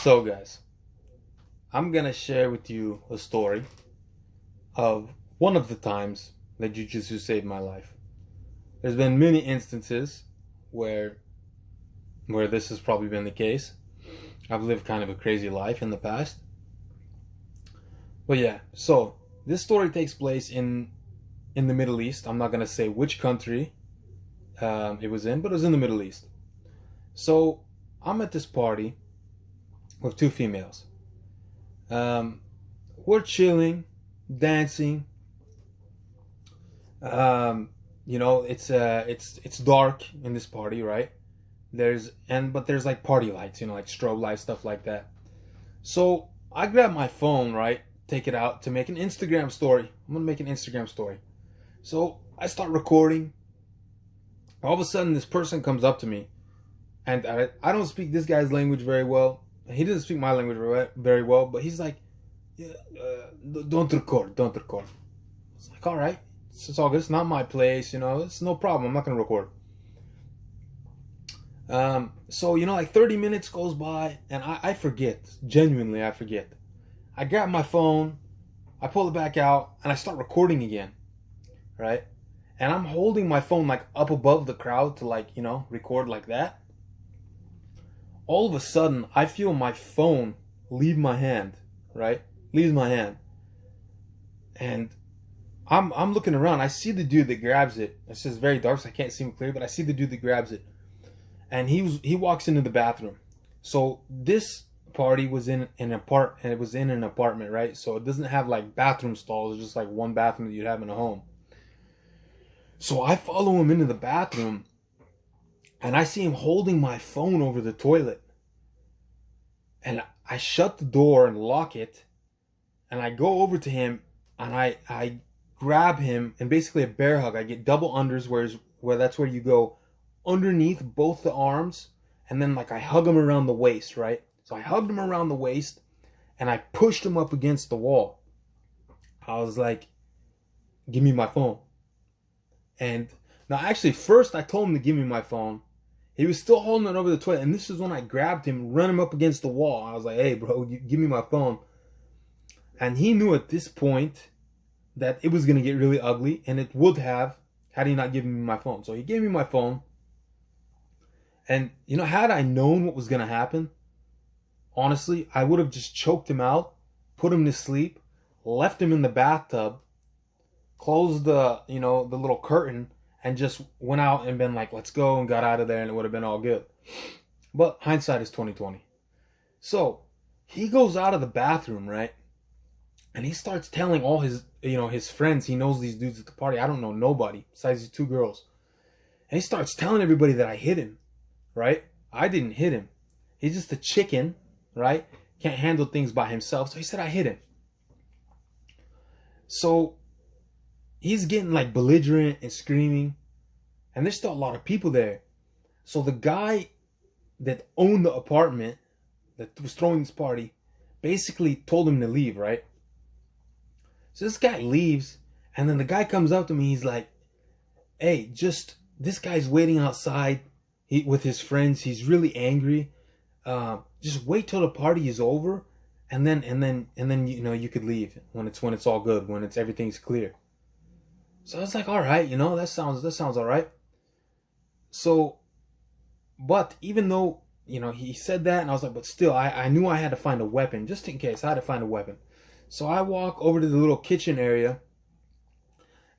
So, guys, I'm gonna share with you a story of one of the times that jiu-jitsu saved my life. There's been many instances where this has probably been the case. I've lived kind of a crazy life in the past. But yeah, so this story takes place in the Middle East. I'm not gonna say which country it was in, but it was in the Middle East. So I'm at this party with two females. We're chilling, dancing. It's dark in this party, right? But there's like party lights, like strobe lights, stuff like that. So I grab my phone, right? Take it out to make an Instagram story. I'm gonna make an Instagram story. So I start recording. All of a sudden, this person comes up to me, and I don't speak this guy's language very well. He doesn't speak my language very well, but he's like, yeah, don't record. It's like, all right, it's all good. It's not my place, it's no problem. I'm not going to record. So, like 30 minutes goes by, and I forget. Genuinely, I forget. I grab my phone, I pull it back out, and I start recording again, right? And I'm holding my phone like up above the crowd to record like that. All of a sudden, I feel my phone leave my hand, right? Leaves my hand. And I'm looking around. I see the dude that grabs it. It's just very dark, so I can't see him clear, but I see the dude that grabs it. And he walks into the bathroom. So this party was in an apartment, right? So it doesn't have like bathroom stalls. It's just like one bathroom that you'd have in a home. So I follow him into the bathroom, and I see him holding my phone over the toilet. And I shut the door and lock it, and I go over to him, and I grab him, and basically a bear hug. I get double unders, where that's where you go underneath both the arms, and then I hug him around the waist, right? So I hugged him around the waist, and I pushed him up against the wall. I was like, give me my phone. And now actually first I told him to give me my phone. He was still holding it over the toilet, and this is when I grabbed him, run him up against the wall. I was like, hey bro, give me my phone. And he knew at this point that it was going to get really ugly, and it would have had he not given me my phone. So he gave me my phone. And had I known what was going to happen, honestly, I would have just choked him out, put him to sleep, left him in the bathtub, closed the little curtain, and just went out and been like, let's go, and got out of there, and it would have been all good. But hindsight is 2020. So he goes out of the bathroom, right? And he starts telling all his friends. He knows these dudes at the party. I don't know nobody besides these two girls. And he starts telling everybody that I hit him, right? I didn't hit him. He's just a chicken, right? Can't handle things by himself. So he said I hit him. So he's getting belligerent and screaming, and there's still a lot of people there. So the guy that owned the apartment that was throwing this party basically told him to leave, right? So this guy leaves, and then the guy comes up to me. He's like, hey, this guy's waiting outside with his friends. He's really angry. Just wait till the party is over, and then you could leave when it's all good, when everything's clear. So I was like, all right, that sounds all right. So, but even though, he said that, and I was like, but still, I knew I had to find a weapon, just in case. I had to find a weapon. So I walk over to the little kitchen area,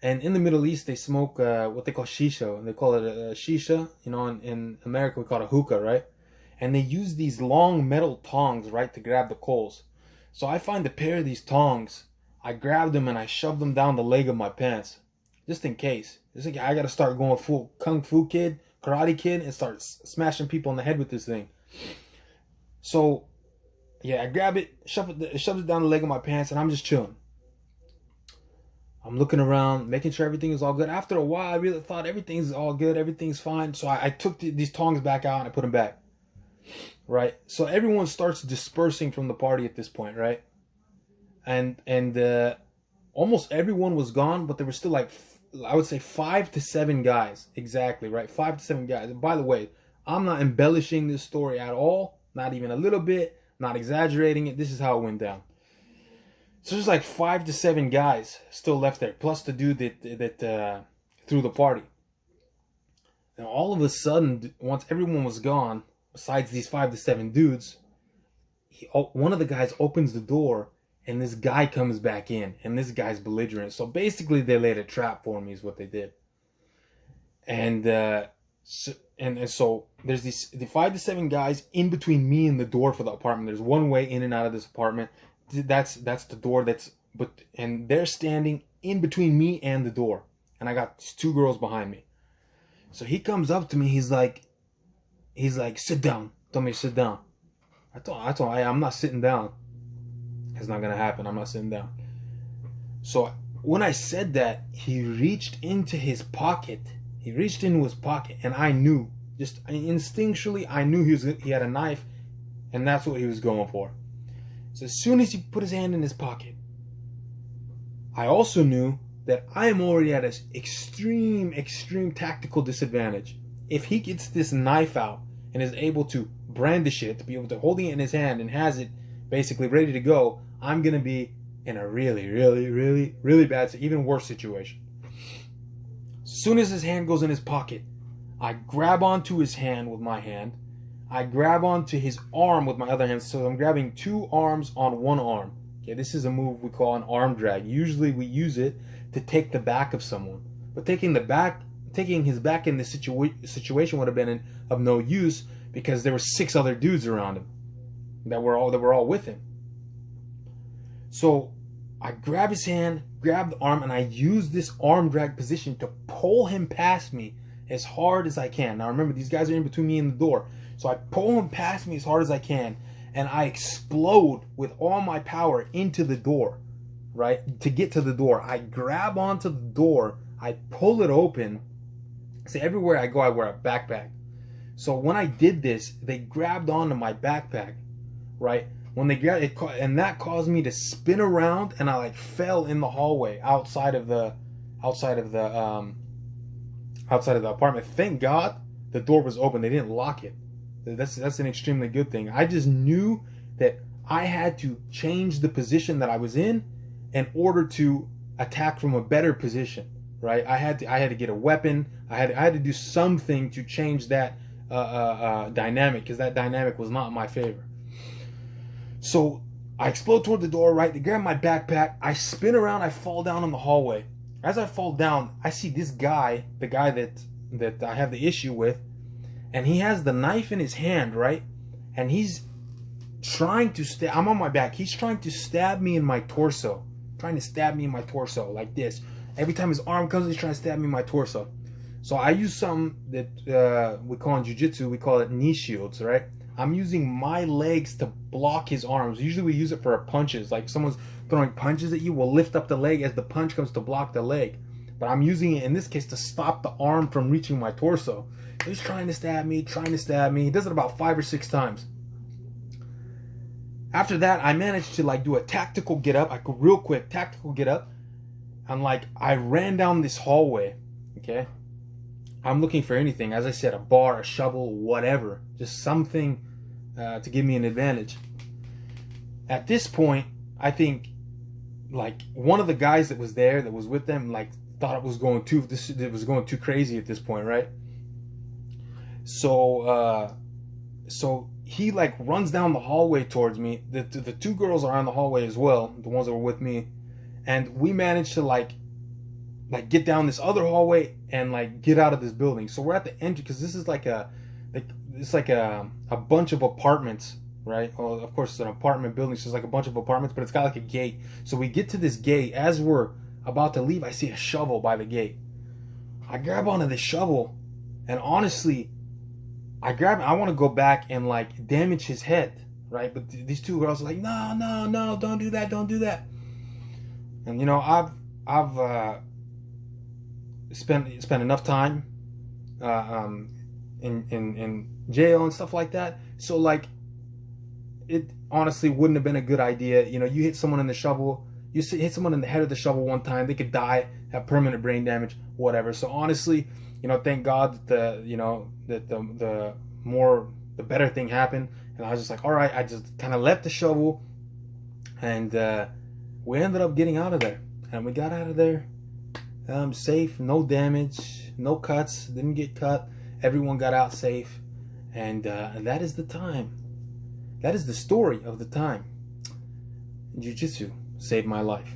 and in the Middle East, they smoke what they call shisha. They call it a shisha. In America, we call it a hookah, right? And they use these long metal tongs, right, to grab the coals. So I find a pair of these tongs. I grab them, and I shove them down the leg of my pants, just in case. It's like I gotta start going full kung fu kid, karate kid, and start smashing people in the head with this thing. So yeah, I grab it, shove it down the leg of my pants, and I'm just chilling. I'm looking around, making sure everything is all good. After a while, I really thought everything's all good, everything's fine. So I took these tongs back out and I put them back. Right? So everyone starts dispersing from the party at this point, right? And almost everyone was gone, but there were still I would say 5 to 7 guys. Exactly, right? 5 to 7 guys. And by the way, I'm not embellishing this story at all. Not even a little bit. Not exaggerating it. This is how it went down. So there's like 5 to 7 guys still left there, plus the dude that threw the party. And all of a sudden, once everyone was gone, besides these 5 to 7 dudes, one of the guys opens the door, and this guy comes back in, and this guy's belligerent. So basically, they laid a trap for me, is what they did. And so there's the 5 to 7 guys in between me and the door for the apartment. There's one way in and out of this apartment. That's the door. And they're standing in between me and the door, and I got 2 girls behind me. So he comes up to me. He's like, sit down. Told me to sit down. I told him, I'm not sitting down. It's not gonna happen. I'm not sitting down. So when I said that, he reached into his pocket. And I knew, just instinctually, I knew he had a knife, and that's what he was going for. So as soon as he put his hand in his pocket, I also knew that I am already at an extreme tactical disadvantage. If he gets this knife out and is able to brandish it, to be able to hold it in his hand and has it basically ready to go, I'm going to be in a really bad, even worse situation. As soon as his hand goes in his pocket, I grab onto his hand with my hand. I grab onto his arm with my other hand. So I'm grabbing 2 arms on 1 arm. Okay, this is a move we call an arm drag. Usually we use it to take the back of someone. But taking his back in this situation would have been of no use, because there were 6 other dudes around him that were all with him. So I grab his hand, grab the arm, and I use this arm drag position to pull him past me as hard as I can. Now remember, these guys are in between me and the door. So I pull him past me as hard as I can, and I explode with all my power into the door, right? To get to the door, I grab onto the door, I pull it open. See, everywhere I go, I wear a backpack. So when I did this, they grabbed onto my backpack, right? When they grabbed it, and that caused me to spin around, and I like fell in the hallway outside of the apartment. Thank God the door was open. They didn't lock it. That's an extremely good thing. I just knew that I had to change the position that I was in order to attack from a better position, right? I had to get a weapon. I had to do something to change that dynamic, because that dynamic was not in my favor. So I explode toward the door, right? They grab my backpack. I spin around. I fall down in the hallway. As I fall down, I see this guy, the guy that I have the issue with, and he has the knife in his hand, right? And he's trying to stab. I'm on my back. He's trying to stab me in my torso. Trying to stab me in my torso like this. Every time his arm comes, he's trying to stab me in my torso. So I use something that we call in jiujitsu, we call it knee shields, right? I'm using my legs to block his arms. Usually we use it for punches. Like someone's throwing punches at you, we'll lift up the leg as the punch comes to block the leg. But I'm using it in this case to stop the arm from reaching my torso. He's trying to stab me, He does it about 5 or 6 times. After that, I managed to like do a tactical get up, like a real quick tactical get up. And like I ran down this hallway, okay? I'm looking for anything. As I said, a bar, a shovel, whatever. Just something to give me an advantage. At this point, I think like one of the guys that was there, that was with them, like thought it was going too crazy at this point, right? So he like runs down the hallway towards me. The 2 girls are on the hallway as well, the ones that were with me, and we managed to like get down this other hallway and like get out of this building. So we're at the entry, because this is like a bunch of apartments, right? Well, of course it's an apartment building, so it's like a bunch of apartments, but it's got like a gate. So we get to this gate. As we're about to leave, I see a shovel by the gate. I grab onto the shovel, and honestly, I want to go back and like damage his head, right? But these 2 girls are like, no, don't do that. And you know, I've spent enough time in jail and stuff like that, so like it honestly wouldn't have been a good idea. You know, you hit someone in the shovel, you hit someone in the head of the shovel one time, they could die, have permanent brain damage, whatever. So honestly, you know, thank God that the better thing happened, And I was just like, all right. I just kind of left the shovel, and we ended up getting out of there. And we got out of there safe, no damage, no cuts, didn't get cut. Everyone got out safe. And that is the time. That is the story of the time Jiu-Jitsu saved my life.